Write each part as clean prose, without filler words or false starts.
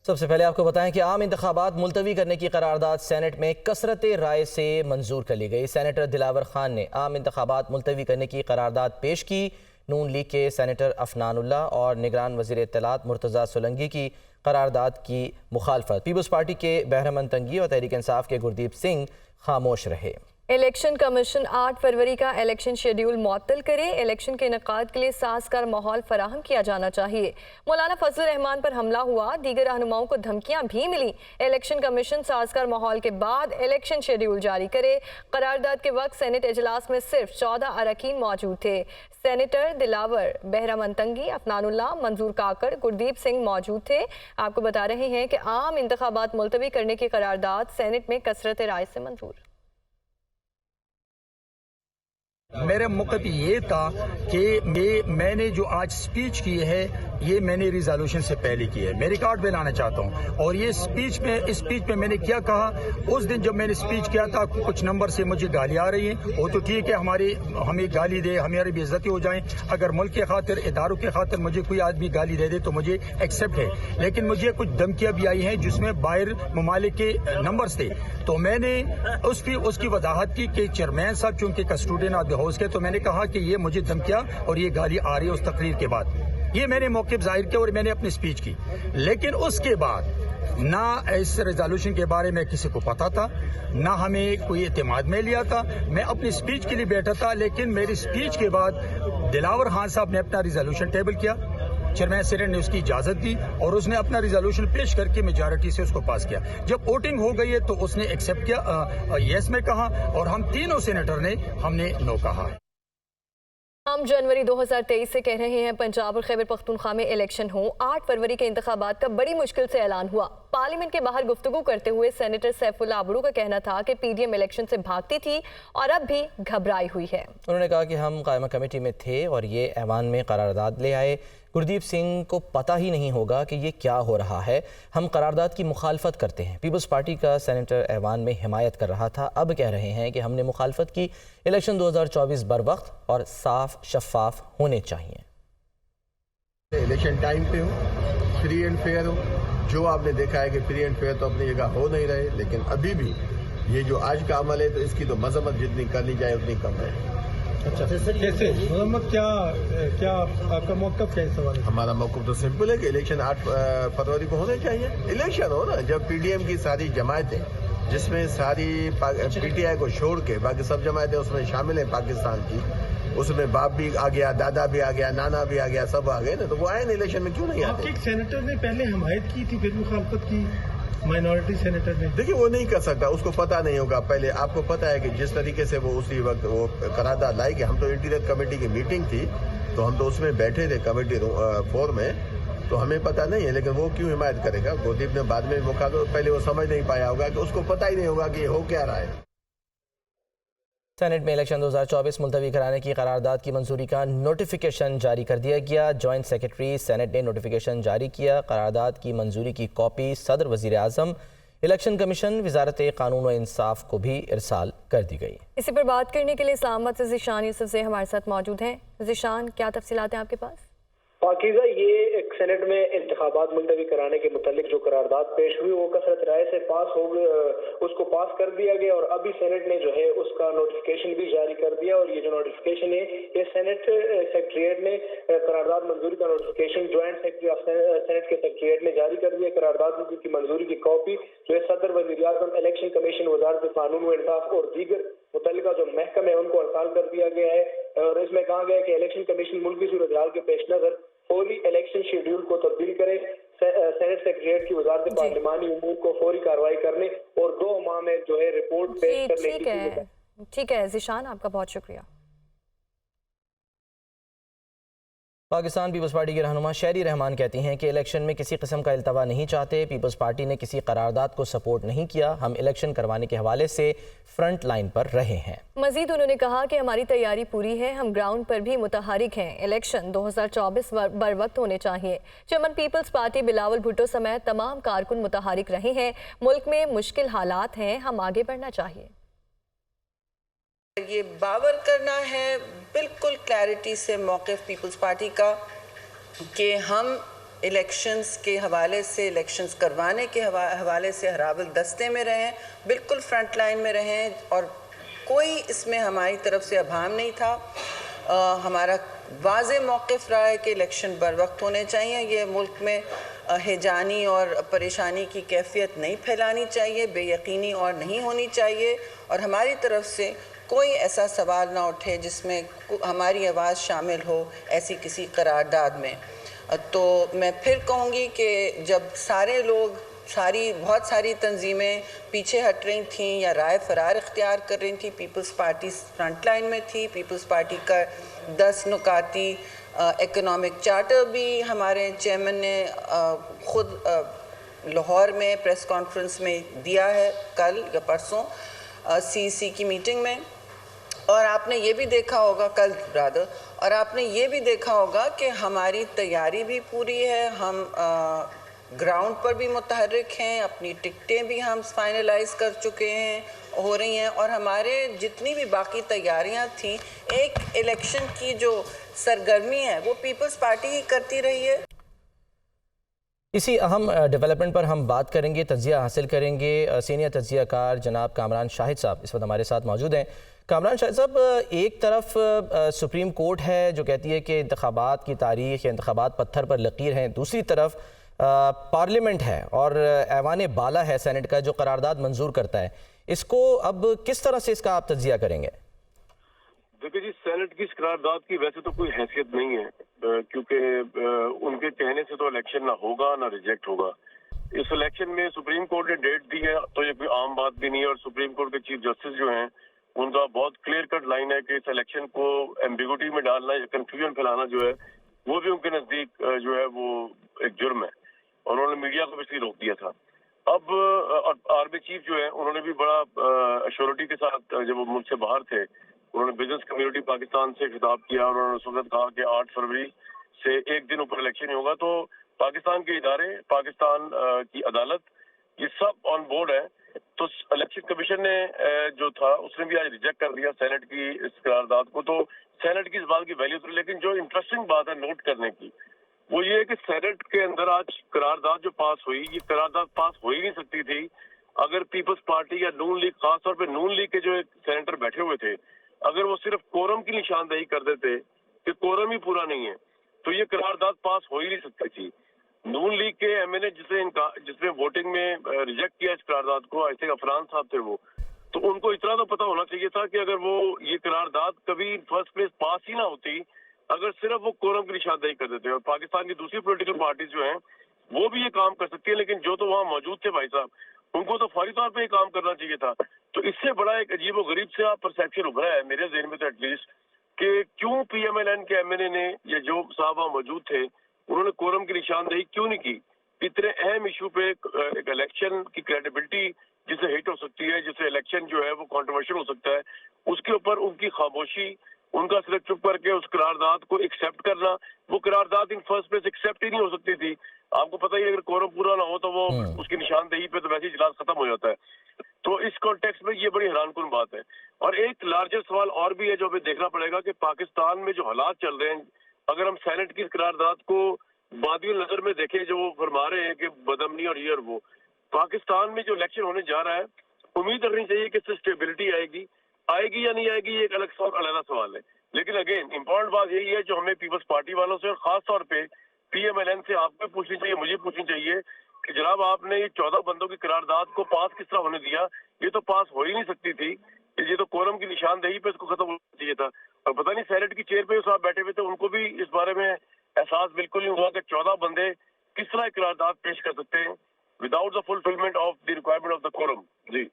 सबसे पहले आपको बताएं कि आम इंतखाबात मुलतवी करने की करारदाद सेनेट में कसरत राय से मंजूर कर ली गई। सेनेटर दिलावर खान ने आम इंतखाबात मुलतवी करने की करारदाद पेश की। नून लीग के सेनेटर अफनानुल्लाह और निगरान वज़ीर इत्तलात मुर्तज़ा सोलंकी की करारदाद की मुखालफत। पीपल्स पार्टी के बहरमन तंगी और तहरीक इंसाफ के गुरदीप सिंह खामोश रहे। इलेक्शन कमीशन 8 फरवरी का इलेक्शन शेड्यूल मुअत्तल करे। इलेक्शन के इनेकाद के लिए साजगार माहौल फराहम किया जाना चाहिए। मौलाना फजलुर रहमान पर हमला हुआ, दीगर रहनुमाओं को धमकियां भी मिली। इलेक्शन कमीशन साजगार माहौल के बाद इलेक्शन शेड्यूल जारी करे। करारदाद के वक्त सेनेट इजलास में सिर्फ 14 अरकान मौजूद थे। सेनेटर दिलावर, बहरमन तंगी, अफनानुल्लाह, मंजूर काकड़, गुरदीप सिंह मौजूद थे। आपको बता रहे हैं कि आम इंतखाबात मुलतवी करने की करारदाद सेनेट में कसरत राय से मंजूर। मेरा मकसद ये था कि मैंने जो आज स्पीच की है ये मैंने रिजोल्यूशन से पहले की है। मैं रिकॉर्ड पे लाना चाहता हूँ। और ये इस स्पीच में मैंने क्या कहा, उस दिन जब मैंने स्पीच किया था कुछ नंबर से मुझे गाली आ रही है। वो तो ठीक है, हमें गाली दे, हमारी बेइज्जती हो जाए। अगर मुल्क के खातिर, इदारों के खातिर मुझे कोई आदमी गाली दे दे तो मुझे एक्सेप्ट है, लेकिन मुझे कुछ धमकियां भी आई हैं जिसमें बाहर ममालिक के नंबर्स थे। तो मैंने उसकी वजाहत की कि चेयरमैन साहब चूंकि कस्टोडियन ऑफ द हाउस के, तो मैंने कहा कि ये मुझे धमकियां और ये गाली आ रही है। उस तकरीर के बाद ये मैंने मौक़िफ़ जाहिर किया और मैंने अपनी स्पीच की। लेकिन उसके बाद ना इस रेजोल्यूशन के बारे में किसी को पता था, ना हमें कोई एतमाद में लिया था। मैं अपनी स्पीच के लिए बैठा था, लेकिन मेरी स्पीच के बाद दिलावर खान साहब ने अपना रेजोल्यूशन टेबल किया। चेयरमैन सेनेट ने उसकी इजाजत दी और उसने अपना रिजोल्यूशन पेश करके मेजॉरिटी से उसको पास किया। जब वोटिंग हो गई है तो उसने एक्सेप्ट किया, यस में कहा, और हम तीनों सेनेटर ने हमने नो कहा। हम जनवरी 2023 से कह रहे हैं पंजाब और खैबर पख्तूनख्वा में इलेक्शन हो। 8 फरवरी के इंतखाबात का बड़ी मुश्किल से ऐलान हुआ। पार्लियामेंट के बाहर गुफ्तगू करते हुए सेनेटर सैफुल्लाह अबड़ू का कहना था कि पीडीएम इलेक्शन से भागती थी और अब भी घबराई हुई है। उन्होंने कहा कि हम कायमा कमेटी में थे और ये ऐवान में करारदाद ले आए। गुरदीप सिंह को पता ही नहीं होगा कि ये क्या हो रहा है। हम करारदाद की मुखालफत करते हैं। पीपल्स पार्टी का सेनेटर ऐवान में हिमायत कर रहा था, अब कह रहे हैं कि हमने मुखालफत की। इलेक्शन 2024 बर वक्त और साफ शफाफ होने चाहिए। इलेक्शन टाइम पे हो, फ्री एंड फेयर हो। जो आपने देखा है कि फ्री एंड फेयर तो अपनी जगह हो नहीं रहे, लेकिन अभी भी ये जो आज का अमल है तो इसकी तो मजम्मत जितनी करनी जाए उतनी कम है। अच्छा कैसे मजम्मत, क्या आपका मौक़िफ़, क्या सवाल है? हमारा मौक़िफ़ तो सिंपल है कि इलेक्शन 8 फरवरी को होने चाहिए। इलेक्शन हो ना, जब पीडीएम की सारी जमायतें, जिसमें सारी पीटीआई को छोड़ के बाकी सब जमायतें उसमें शामिल है पाकिस्तान की, उसमें बाप भी आ गया, दादा भी आ गया, नाना भी आ गया, सब आ गए ना, तो वो आए ना इलेक्शन में, क्यों नहीं आते? एक सेनेटर ने पहले हमायत की थी, फिर मुखालफत की, माइनॉरिटी सेनेटर ने। देखिए वो नहीं कर सकता, उसको पता नहीं होगा। पहले आपको पता है कि जिस तरीके से वो उसी वक्त वो करारदाद लाई कि हम तो इंटीरियर कमेटी की मीटिंग थी तो हम तो उसमें बैठे थे कमेटी 4 में, तो हमें पता नहीं है। लेकिन वो क्यों हिमायत करेगा? गुरदीप ने बाद में मौका, पहले वो समझ नहीं पाया होगा कि उसको पता ही नहीं होगा कि हो क्या रहा है। सेनेट में इलेक्शन 2024 मुलतवी कराने की करारदाद की मंजूरी का नोटिफिकेशन जारी कर दिया गया। जॉइंट सेक्रेटरी सेनेट ने नोटिफिकेशन जारी किया। करारदाद की मंजूरी की कॉपी सदर वज़ीर आज़म, इलेक्शन कमीशन, वजारत कानून व इंसाफ को भी इरसाल कर दी गई। इसी पर बात करने के लिए इस्लामाबाद से ज़ीशान यूसुफ से हमारे साथ मौजूद हैं। ज़ीशान, क्या तफसीलात हैं आपके पास? पाकीज़ा, ये एक सेनेट में इंतखाबात मुलतवी कराने के मुतालिक जो करारदाद पेश हुई वो कसरत राय से पास हो गई, उसको पास कर दिया गया और अभी सेनेट ने जो है उसका नोटिफिकेशन भी जारी कर दिया। और ये जो नोटिफिकेशन है ये सेनेट सेक्रेटरीट ने करारदाद मंजूरी का नोटिफिकेशन ज्वाइंट सेक्रेटरी सेनेट के सेक्रेटरीट ने जारी कर दिया। करारदाद की मंजूरी की कॉपी जो है सदर वज़ीर आज़म, इलेक्शन कमीशन, वजारत कानून व इंसाफ और दीगर मुतल्लिका जो महकमे है उनको अरसाल कर दिया गया है। और इसमें कहा गया है कि इलेक्शन कमीशन मुल्क की सूरत हाल के पेश नज़र फौरी इलेक्शन शेड्यूल को तब्दील करे, सेनेट सेक्रेटरीट की वजारत पार्लिमानी उमूर को फौरी कार्रवाई करने और 2 माह में जो है रिपोर्ट पेश करने की। ठीक है ज़ीशान, आपका बहुत शुक्रिया। पाकिस्तान पीपल्स पार्टी के रहनुमा शहरी रहमान कहती हैं कि इलेक्शन में किसी किस्म का इल्तवा नहीं चाहते। पीपल्स पार्टी ने किसी करारदाद को सपोर्ट नहीं किया। हम इलेक्शन करवाने के हवाले से फ्रंट लाइन पर रहे हैं। मजीद उन्होंने कहा कि हमारी तैयारी पूरी है, हम ग्राउंड पर भी मुतहरिक हैं। इलेक्शन 2024 बर वक्त होने चाहिए। Chairman peoples party Bilawal Bhutto समेत तमाम कारकुन मुतहरिक रहे हैं। मुल्क में मुश्किल हालात हैं, हम आगे बढ़ना चाहिए। ये बावर करना है बिल्कुल क्लैरिटी से मौक़िफ़ पीपल्स पार्टी का कि हम इलेक्शंस के हवाले से, इलेक्शंस करवाने के हवाले से हरावल दस्ते में रहें, बिल्कुल फ्रंट लाइन में रहें और कोई इसमें हमारी तरफ से अभाव नहीं था। हमारा वाज़े मौक़िफ़ रहा है कि इलेक्शन बर वक्त होने चाहिए। ये मुल्क में हिजानी और परेशानी की कैफियत नहीं फैलानी चाहिए, बेयकीनी और नहीं होनी चाहिए, और हमारी तरफ से कोई ऐसा सवाल ना उठे जिसमें हमारी आवाज़ शामिल हो ऐसी किसी करारदाद में। तो मैं फिर कहूँगी कि जब सारे लोग, बहुत सारी तंजीमें पीछे हट रही थीं या राय फरार इख्तियार कर रही थी, पीपल्स पार्टी फ्रंट लाइन में थी। पीपल्स पार्टी का 10 नुकाती इकोनॉमिक चार्टर भी हमारे चेयरमैन ने ख़ुद लाहौर में प्रेस कॉन्फ्रेंस में दिया है, कल या परसों CEC की मीटिंग में। और आपने ये भी देखा होगा कल ब्रदर, और आपने ये भी देखा होगा कि हमारी तैयारी भी पूरी है। हम ग्राउंड पर भी मुतहर्रिक हैं, अपनी टिकटें भी हम फाइनलाइज कर चुके हैं, हो रही हैं, और हमारे जितनी भी बाकी तैयारियां थी, एक इलेक्शन की जो सरगर्मी है वो पीपल्स पार्टी ही करती रही है। इसी अहम डेवलपमेंट पर हम बात करेंगे, तज्जिया हासिल करेंगे। सीनियर तज्जियाकार जनाब कामरान शाहिद साहब इस वक्त हमारे साथ मौजूद हैं। कामरान शाहिद साहब, एक तरफ सुप्रीम कोर्ट है जो कहती है कि इंतखाबात की तारीख या इंतखाबात पत्थर पर लकीर हैं, दूसरी तरफ पार्लियामेंट है और ऐवान बाला है सेनेट का जो करारदाद मंजूर करता है। इसको अब किस तरह से इसका आप तज्जिया करेंगे? देखिए जी, सेनेट की इस करारदाद की वैसे तो कोई हैसियत नहीं है, क्योंकि उनके कहने से तो इलेक्शन ना होगा ना रिजेक्ट होगा। इस इलेक्शन में सुप्रीम कोर्ट ने डेट दी है तो ये कोई आम बात भी नहीं है, और सुप्रीम कोर्ट के चीफ जस्टिस जो हैं उनका बहुत क्लियर कट लाइन है कि इस इलेक्शन को एम्बिगुइटी में डालना या कंफ्यूजन फैलाना जो है वो भी उनके नजदीक जो है वो एक जुर्म है, और उन्होंने मीडिया को भी इसलिए रोक दिया था। अब आर्मी चीफ जो है उन्होंने भी बड़ा अश्योरिटी के साथ, जब वो मुल्क से बाहर थे, उन्होंने बिजनेस कम्युनिटी पाकिस्तान से खिताब किया और उन्होंने उस वक्त कहा कि 8 फरवरी से एक दिन ऊपर इलेक्शन ही होगा। तो पाकिस्तान के इदारे, पाकिस्तान की अदालत, ये सब ऑन बोर्ड है। तो इलेक्शन कमीशन ने जो था उसने भी आज रिजेक्ट कर दिया सेनेट की इस करारदाद को। तो सेनेट की इस बात की वैल्यू तो, लेकिन जो इंटरेस्टिंग बात है नोट करने की वो ये है कि सेनेट के अंदर आज करारदाद जो पास हुई, ये करारदाद पास हो ही नहीं सकती थी अगर पीपल्स पार्टी या नून लीग, खासतौर पे नून लीग के जो एक सेनेटर बैठे हुए थे, अगर वो सिर्फ कोरम की निशानदेही कर देते कि कोरम ही पूरा नहीं है, तो ये करारदाद पास हो ही नहीं सकती थी। नून लीग के MNA जिसने वोटिंग में रिजेक्ट किया इस करारदाद को, आई थिंक अफरान साहब थे वो, तो उनको इतना तो पता होना चाहिए था कि अगर वो ये करारदाद कभी फर्स्ट प्लेस पास ही ना होती अगर सिर्फ वो कोरम की निशानदेही कर देते। और पाकिस्तान की दूसरी पॉलिटिकल पार्टीज जो हैं वो भी ये काम कर सकती है, लेकिन जो तो वहाँ मौजूद थे भाई साहब, उनको तो फौरी तौर पे ये काम करना चाहिए था। तो इससे बड़ा एक अजीब व गरीब से परसेप्शन उभरा है मेरे ज़हन में तो एटलीस्ट, कि क्यों PMLN के MNA ने या जो साहब वहाँ मौजूद थे उन्होंने कोरम की निशानदेही क्यों नहीं की। इतने अहम इशू पे एक इलेक्शन की क्रेडिबिलिटी जिसे हिट हो सकती है, जिसे इलेक्शन जो है वो कंट्रोवर्शियल हो सकता है, उसके ऊपर उनकी खामोशी, उनका सिर्फ चुप करके उस करारदाद को एक्सेप्ट करना, वो करारदाद इन फर्स्ट प्लेस एक्सेप्ट ही नहीं हो सकती थी। आपको पता ही है अगर कोरम पूरा ना हो तो वो उसकी निशानदेही पे तो वैसे ही इजलास खत्म हो जाता है। तो इस कॉन्टेक्स्ट में ये बड़ी हैरानकुन बात है। और एक लार्जर सवाल और भी है जो हमें देखना पड़ेगा कि पाकिस्तान में जो हालात चल रहे हैं, अगर हम सेनेट की करारदाद को बादिल नजर में देखें जो वो फरमा रहे हैं कि बदमनी और ये और वो, पाकिस्तान में जो इलेक्शन होने जा रहा है उम्मीद रखनी चाहिए कि इससे स्टेबिलिटी आएगी या नहीं आएगी, ये एक अलग सवाल है। लेकिन अगेन इम्पोर्टेंट बात यही है जो हमें पीपल्स पार्टी वालों से और खास तौर पे PMLN से आपको पूछनी चाहिए, मुझे पूछनी चाहिए कि जनाब आपने ये 14 बंदों की करारदाद को पास किस तरह होने दिया। ये तो पास हो ही नहीं सकती थी, ये तो कोरम की निशानदेही पे इसको खत्म होना चाहिए था। और पता नहीं सेनेट की चेयर पे साहब बैठे हुए थे, उनको भी इस बारे में एहसास बिल्कुल नहीं हुआ कि 14 बंदे किस तरह करारदाद पेश कर सकते हैं without the fulfilment of the requirement of the quorum. जी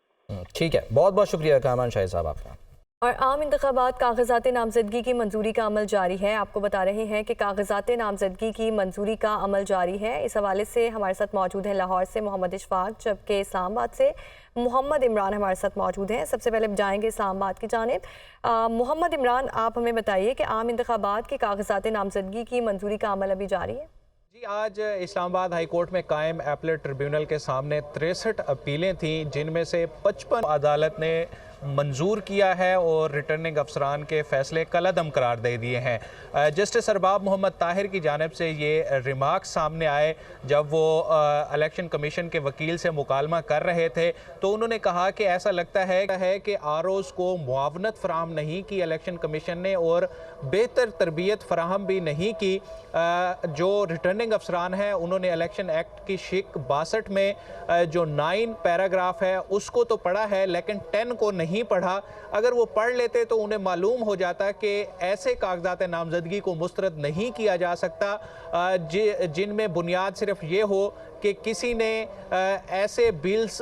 ठीक है, बहुत बहुत शुक्रिया कामरान शाहिद साहब आपका। और आम इंतखाबात कागजात नामजदगी की मंजूरी का अमल जारी है। आपको बता रहे हैं कि कागजात नामजदगी की मंजूरी का अमल जारी है। इस हवाले से हमारे साथ मौजूद हैं लाहौर से मोहम्मद इशफाक, जबकि इस्लामाबाद से मोहम्मद इमरान हमारे साथ मौजूद हैं। सबसे पहले जाएंगे इस्लामाबाद की जानिब। मोहम्मद इमरान, आप हमें बताइए कि आम इंतखाबात के कागजात नामजदगी की मंजूरी का अमल अभी जारी है? जी, आज इस्लामाबाद हाई कोर्ट में कायम एपलेट ट्रिब्यूनल के सामने 63 अपीलें थीं, जिनमें से 55 अदालत ने मंजूर किया है और रिटर्निंग अफसरान के फैसले कलअदम करार दे दिए हैं। जस्टिस अरबाब मोहम्मद ताहिर की जानिब से ये रिमार्क्स सामने आए जब वो इलेक्शन कमीशन के वकील से मुकालमा कर रहे थे, तो उन्होंने कहा कि ऐसा लगता है कि आरओज़ को मुआवनत फराहम नहीं की इलेक्शन कमीशन ने और बेहतर तरबियत फराहम भी नहीं की। जो रिटर्निंग अफसरान हैं उन्होंने इलेक्शन एक्ट की शिक 62 में जो 9 पैराग्राफ है उसको तो पढ़ा है, लेकिन 10 को नहीं पढ़ा। अगर वो पढ़ लेते तो उन्हें मालूम हो जाता कि ऐसे कागजात नामजदगी को मुस्तरद नहीं किया जा सकता जिनमें बुनियाद सिर्फ ये हो कि किसी ने ऐसे बिल्स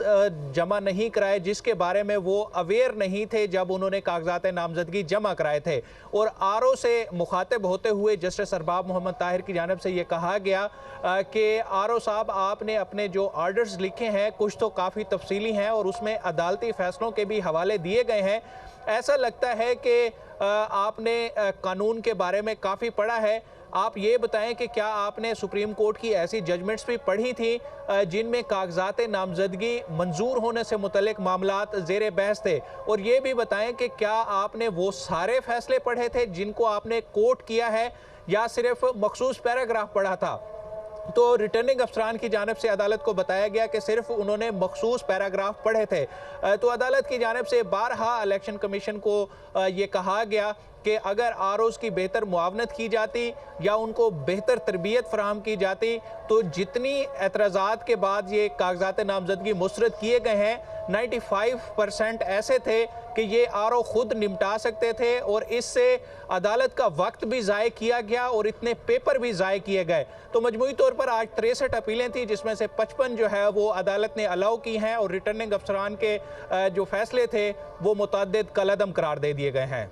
जमा नहीं कराए जिसके बारे में वो अवेयर नहीं थे जब उन्होंने कागजात नामजदगी जमा कराए थे। और आरओ से मुखातिब होते हुए जस्टिस अरबाब मोहम्मद ताहिर की जानिब से ये कहा गया कि आरओ साहब, आपने अपने जो आर्डर्स लिखे हैं कुछ तो काफ़ी तफसीली हैं और उसमें अदालती फैसलों के भी हवाले दिए गए हैं। ऐसा लगता है कि आपने कानून के बारे में काफ़ी पढ़ा है। आप ये बताएं कि क्या आपने सुप्रीम कोर्ट की ऐसी जजमेंट्स भी पढ़ी थी जिनमें कागजात नामजदगी मंजूर होने से मुतल्लिक मामलात ज़ेरे बहस थे, और ये भी बताएं कि क्या आपने वो सारे फैसले पढ़े थे जिनको आपने कोर्ट किया है या सिर्फ मखसूस पैराग्राफ पढ़ा था। तो रिटर्निंग अफसरान की जानिब से अदालत को बताया गया कि सिर्फ उन्होंने मखसूस पैराग्राफ पढ़े थे। तो अदालत की जानिब से बारहा इलेक्शन कमीशन को ये कहा गया कि अगर आरओज़ की बेहतर मुआवनत की जाती या उनको बेहतर तरबियत फराहम की जाती तो जितनी एतराज़ात के बाद ये कागजात नामजदगी मुस्तरद किए गए हैं 95% ऐसे थे कि ये आरओ खुद निपटा सकते थे, और इससे अदालत का वक्त भी ज़ाय किया गया और इतने पेपर भी ज़ाय किए गए। तो मजमूई तौर पर आज 63 अपीलें थी जिसमें से 55 जो है वो अदालत ने अलाउ की हैं और रिटर्निंग अफसरान के जो फैसले थे वो मुतअद्दिद कलअदम करार दे दिए गए हैं।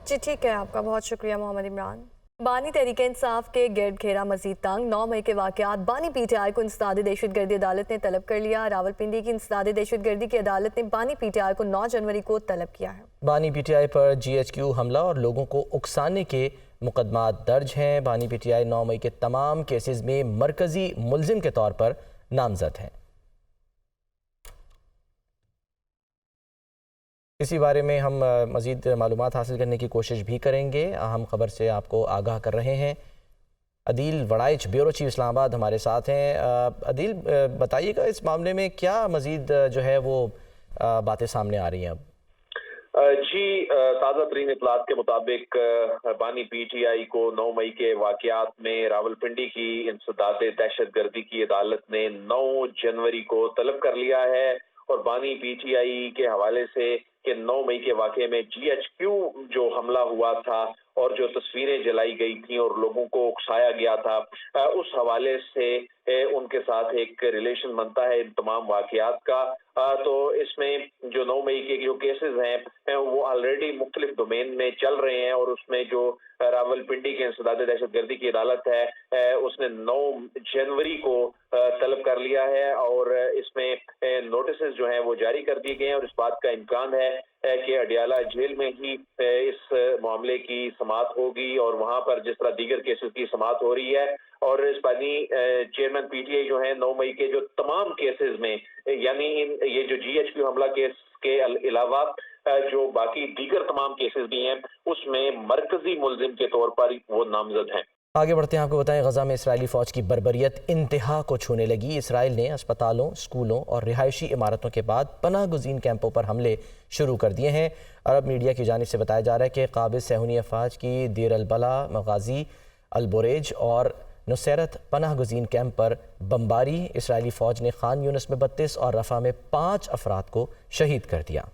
जी ठीक है, आपका बहुत शुक्रिया मोहम्मद इमरान। बानी तहरीक इंसाफ के गिरद घेरा मजीद तंग। 9 मई के वाक़यात बानी PTI को इंसदाद दहशतगर्दी अदालत ने तलब कर लिया। रावलपिंडी की इंसदाद दहशतगर्दी की अदालत ने बानी PTI को 9 जनवरी को तलब किया है। बानी PTI पर GHQ हमला और लोगों को उकसाने के मुकदमात दर्ज हैं। बानी PTI 9 मई के तमाम केसेस में मरकजी मुलजिम के तौर पर नामजद हैं। इसी बारे में हम मज़ीद मालूमात हासिल करने की कोशिश भी करेंगे। अहम खबर से आपको आगाह कर रहे हैं। अदील वड़ाइच, ब्यूरो चीफ इस्लामाबाद हमारे साथ हैं। अदील, बताइएगा इस मामले में क्या मज़ीद जो है वो बातें सामने आ रही हैं अब? जी, ताज़ा तरीन इतलात के मुताबिक बानी PTI को 9 मई के वाक़यात में रावलपिंडी की इंसदाद दहशतगर्दी की अदालत ने 9 जनवरी को तलब कर लिया है। और बानी PTI के हवाले से कि 9 मई के वाक़े में GHQ जो हमला हुआ था और जो तस्वीरें जलाई गई थी और लोगों को उकसाया गया था, उस हवाले से उनके साथ एक रिलेशन बनता है इन तमाम वाक़यात का। तो इसमें जो 9 मई के जो केसेस हैं वो ऑलरेडी मुख्तलिफ डोमेन में चल रहे हैं, और उसमें जो रावलपिंडी के इंसदाद दहशतगर्दी की अदालत है उसने 9 जनवरी को तलब कर लिया है और इसमें नोटिस जो हैं वो जारी कर दिए गए हैं। और इस बात का इम्कान है कि अडियाला जेल में ही इस मामले की समाअत होगी और वहां पर जिस तरह दीगर केसेस की समाअत हो रही है। और इस बानी चेयरमैन PTI जो है 9 मई के जो तमाम केसेस में, यानी ये जो GHQ हमला केस के अलावा जो बाकी दीगर तमाम केसेस भी हैं उसमें मरकजी मुलजिम के तौर पर वो नामजद हैं। आगे बढ़ते हैं, आपको बताएं गजा में इसराइली फ़ौज की बर्बरियत इंतहा को छूने लगी। इसराइल ने अस्पतालों, स्कूलों और रिहायशी इमारतों के बाद पनाह गुज़ीन कैंपों पर हमले शुरू कर दिए हैं। अरब मीडिया की जानिब से बताया जा रहा है कि काबिज़ सहूनी अफवाज की देर अल-बला, मगाजी, अल-बुरेज और नुसैरत पनाह गुज़ीन कैंप पर बमबारी। इसराइली फ़ौज ने खान यूनिस में 32 और रफ़ा में 5 अफराद को शहीद कर दिया।